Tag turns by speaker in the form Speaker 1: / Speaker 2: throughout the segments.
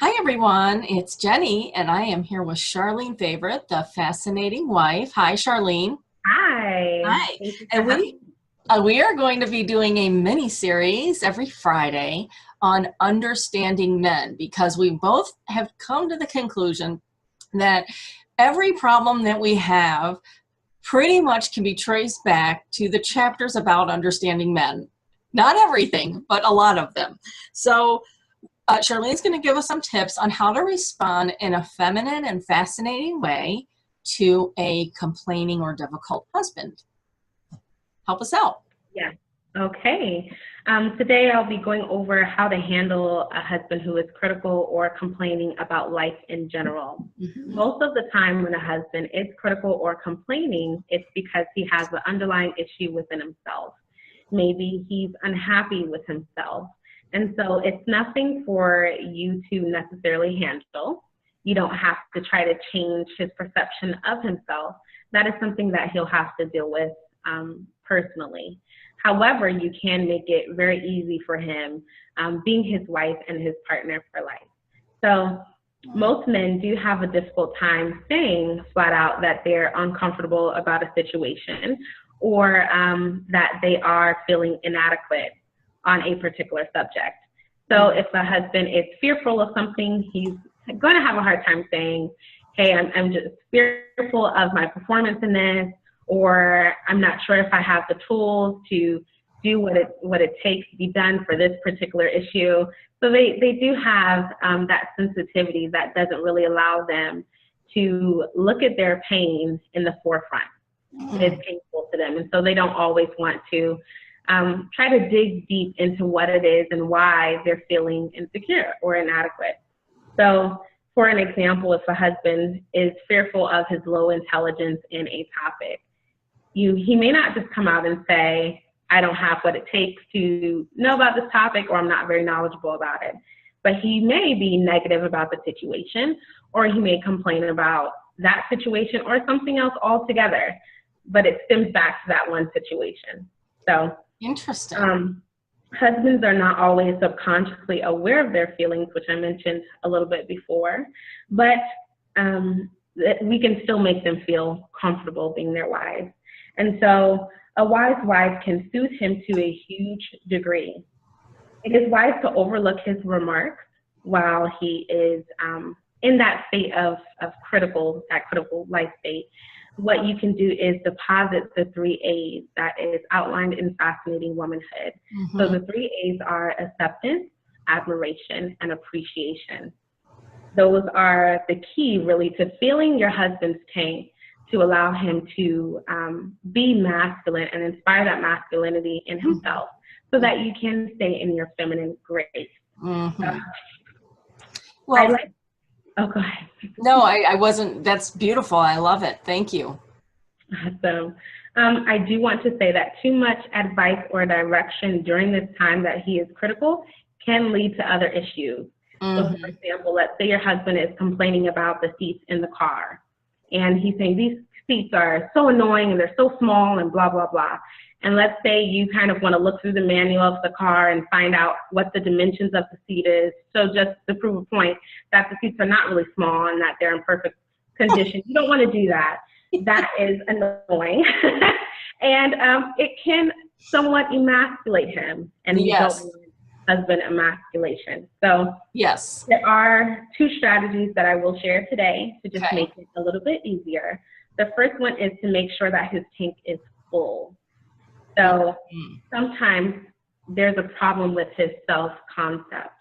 Speaker 1: Hi everyone, it's Jenny and I am here with Charlene Favorite, the fascinating wife. Hi Charlene.
Speaker 2: Hi.
Speaker 1: Hi.
Speaker 2: Thank you for
Speaker 1: And
Speaker 2: having
Speaker 1: we
Speaker 2: me.
Speaker 1: we are going to be doing a mini series every Friday on understanding men because we both have come to the conclusion that every problem that we have pretty much can be traced back to the chapters about understanding men. Not everything, but a lot of them. So Charlene's going to give us some tips on how to respond in a feminine and fascinating way to a complaining or difficult husband. Help us out.
Speaker 2: Yes. Okay. Today I'll be going over how to handle a husband who is critical or complaining about life in general.
Speaker 1: Mhm.
Speaker 2: Most of the time when a husband is critical or complaining, it's because he has an underlying issue within himself. Maybe he's unhappy with himself. And so it's nothing for you to necessarily handle. You don't have to try to change his perception of himself. That is something that he'll have to deal with personally. However, you can make it very easy for him being his wife and his partner for life. So most men do have a difficult time saying flat out that they're uncomfortable about a situation or that they are feeling inadequate on a particular subject. So if a husband is fearful of something, he's going to have a hard time saying, hey, I'm just fearful of my performance in this, or I'm not sure if I have the tools to do what it takes to be done for this particular issue. So they do have that sensitivity that doesn't really allow them to look at their pain in the forefront. It's painful to them. And so they don't always want to try to dig deep into what it is and why they're feeling insecure or inadequate. So for an example, if a husband is fearful of his low intelligence in a topic, he may not just come out and say, I don't have what it takes to know about this topic, or I'm not very knowledgeable about it. But he may be negative about the situation, or he may complain about that situation or something else altogether, but it stems back to that one situation. So
Speaker 1: Interesting.
Speaker 2: husbands are not always subconsciously aware of their feelings, which I mentioned a little bit before, but we can still make them feel comfortable being their wives. And so a wise wife can soothe him to a huge degree. It is wise to overlook his remarks while he is in that state of critical life state. What you can do is deposit the 3 A's that is outlined in Fascinating Womanhood. So the 3 A's are acceptance, admiration, and appreciation. Those are the key, really, to feeling your husband's pain, to allow him to be masculine and inspire that masculinity in himself so that you can stay in your feminine grace.
Speaker 1: Well,
Speaker 2: Oh, go ahead.
Speaker 1: no, I wasn't. That's beautiful. I love it. Thank you.
Speaker 2: So I do want to say that too much advice or direction during this time that he is critical can lead to other issues. So for example, let's say your husband is complaining about the seats in the car, and he's saying these seats are so annoying and they're so small and blah, blah, blah. And let's say you kind of want to look through the manual of the car and find out what the dimensions of the seat is. So just to prove a point that the seats are not really small and that they're in perfect condition. You don't want to do that. That is annoying. And it can somewhat emasculate him and result in husband emasculation. So
Speaker 1: Yes.
Speaker 2: there are 2 strategies that I will share today to just make it a little bit easier. The first one is to make sure that his tank is full. So sometimes there's a problem with his self-concept.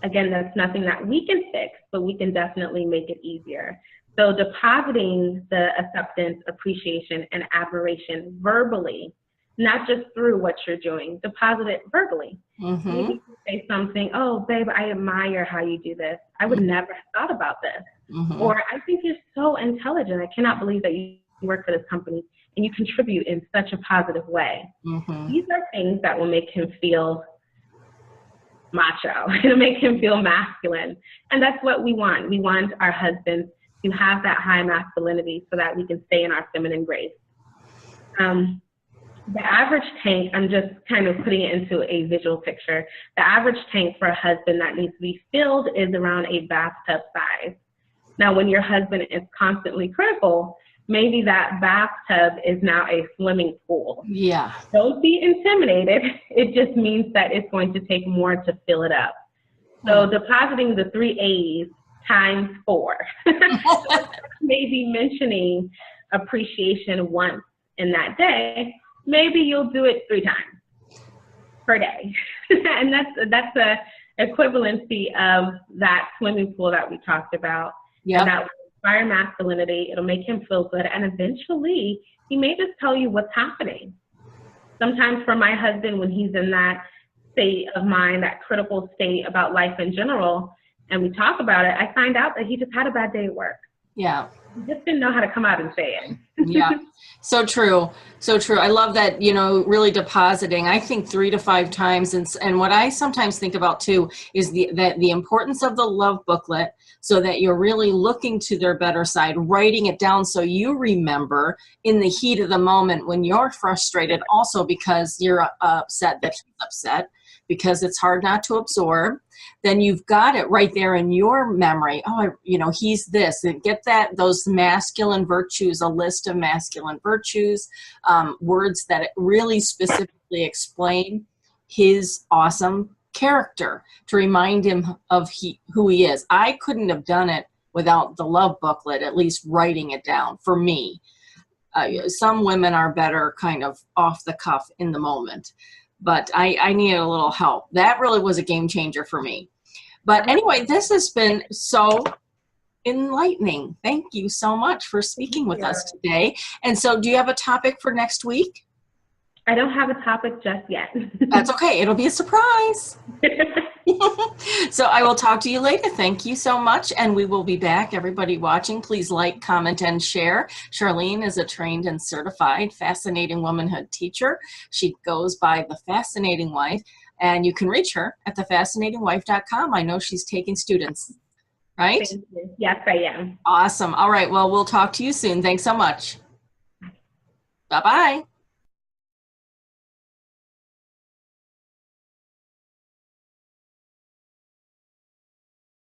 Speaker 2: Again, that's nothing that we can fix, but we can definitely make it easier. So depositing the acceptance, appreciation, and admiration verbally, not just through what you're doing, deposit it verbally. Maybe you say something, oh, babe, I admire how you do this. I would never have thought about this. Or I think you're so intelligent. I cannot believe that you work for this company and you contribute in such a positive way. These are things that will make him feel macho. It'll make him feel masculine. And that's what we want. We want our husbands to have that high masculinity so that we can stay in our feminine grace. The average tank, I'm just kind of putting it into a visual picture. The average tank for a husband that needs to be filled is around a bathtub size. Now, when your husband is constantly critical, maybe that bathtub is now a swimming pool.
Speaker 1: Yeah.
Speaker 2: Don't be intimidated. It just means that it's going to take more to fill it up. So depositing the 3 A's times 4. Maybe mentioning appreciation once in that day. Maybe you'll do it 3 times per day. And that's the equivalency of that swimming pool that we talked about.
Speaker 1: Yeah.
Speaker 2: And that will inspire masculinity. It'll make him feel good. And eventually, he may just tell you what's happening. Sometimes for my husband, when he's in that state of mind, that critical state about life in general, and we talk about it, I find out that he just had a bad day at work.
Speaker 1: Yeah.
Speaker 2: He just didn't know how to come out and say it.
Speaker 1: Yeah. So true. So true. I love that, really depositing, I think 3 to 5 times. And what I sometimes think about too is the importance of the love booklet, so that you're really looking to their better side, writing it down so you remember in the heat of the moment when you're frustrated, also because you're upset that he's upset, because it's hard not to absorb. Then you've got it right there in your memory. Oh, he's this, and get those masculine virtues, a list of masculine virtues, words that really specifically explain his awesome character, to remind him of who he is. I couldn't have done it without the love booklet, at least writing it down for me. Some women are better kind of off the cuff in the moment, but I needed a little help. That really was a game changer for me. But anyway, this has been so enlightening. Thank you so much for speaking with us today. And so, do you have a topic for next week?
Speaker 2: I don't have a topic just yet.
Speaker 1: That's okay. It'll be a surprise. So I will talk to you later. Thank you so much. And we will be back. Everybody watching, please like, comment, and share. Charlene is a trained and certified Fascinating Womanhood teacher. She goes by The Fascinating Wife, and you can reach her at thefascinatingwife.com. I know she's taking students, right?
Speaker 2: Thank you. Yes, I am.
Speaker 1: Awesome. All right. Well, we'll talk to you soon. Thanks so much. Bye-bye.